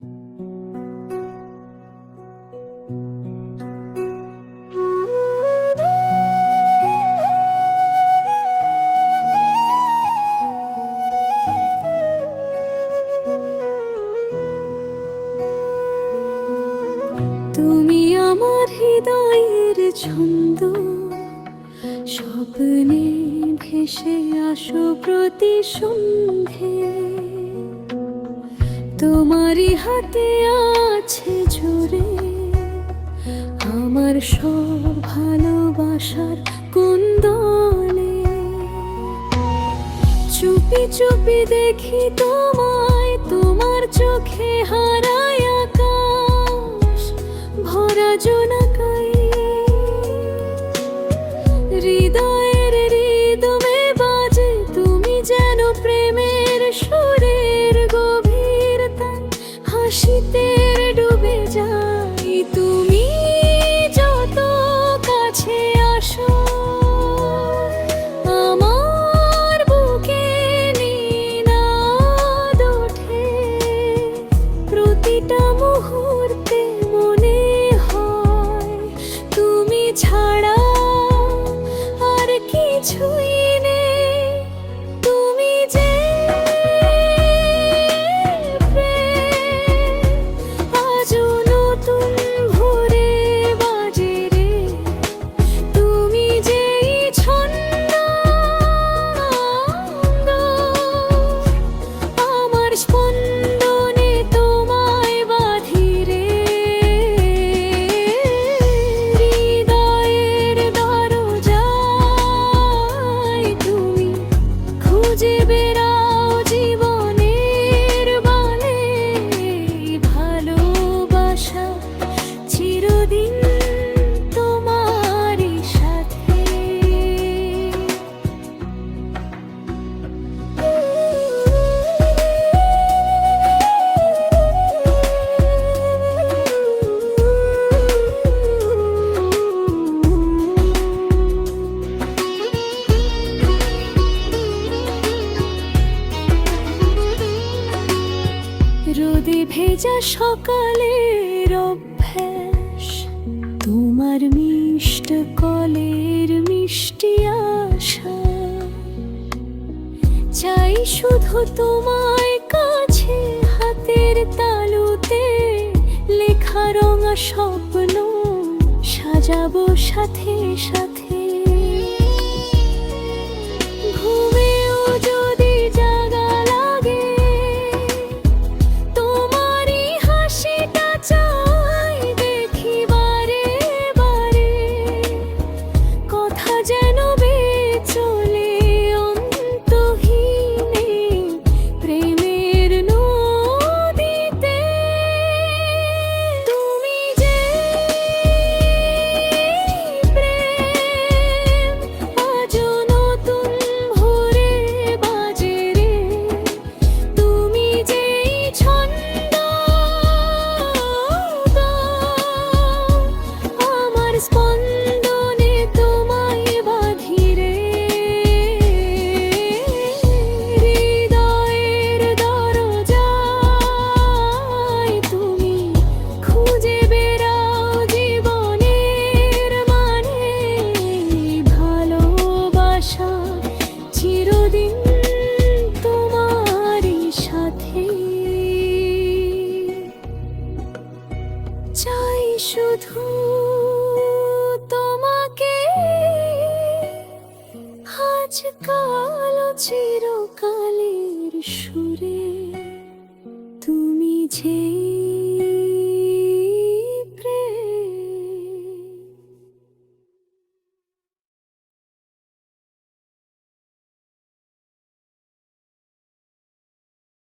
তুমি আমার হৃদয়ের ছন্দ, স্বপ্নে ভেসে আসো প্রতি সন্ধে। তোমারই হাতে আছে জুড়ে আমার সব ভালোবাসার কুন্দলে। চুপি চুপি দেখি তোমায়, তোমার চোখে হারায় আকাশ ভরা জোনাকায়। হৃদয়ের হৃদমে বাজে তুমি যেন প্রেমের সুরের গভীর তান, হাসিতে ডুবে যাই তুমি যত কাছে আসো। আমার বুকে নিনাদ ওঠে, প্রতিটা মুহূর্তে মনে হয় তুমি ছাড়া আর কিছুই নেই। তুমি যে প্রেম, আজও নতুন ভোরে বাজে রে। তুমি যেই ছন্দ, আমার স্পন্দনে তোমায় বাঁধি রে। হৃদয়ের দরজায় তুমি খুঁজে বেড়াও জীবনের বলে ভালোবাসা চিরদিন তোমারই সাথে। রোদে ভেজা সকালের অভ্যাস, তোমার মিষ্ট কলের মিষ্টি আশা। চাই শুধু তোমায় কাছে, হাতের তালুতে লেখা রঙা স্বপ্ন সাজাবো সাথে সাথে। ঘুমেও যদি জাগা লাগে, তোমারই হাসিটা চাই দেখি বারে বারে। কথা যেন বেচলে অন্তহীনে প্রেমের নদীতে। তুমি যে প্রেম, আজও নতুন ভোরে বাজে রে। তুমি যেই ছন্দ, আমার স্পন্দনে তোমায় বাঁধি রে। হৃদয়ের দরজায় তুমি খুঁজে বেড়াও জীবনের মানে ভালোবাসা চিরদিন তোমারই সাথে। চাই শুধু তোমাকে আজকাল চিরকালের সুরে। তুমি যে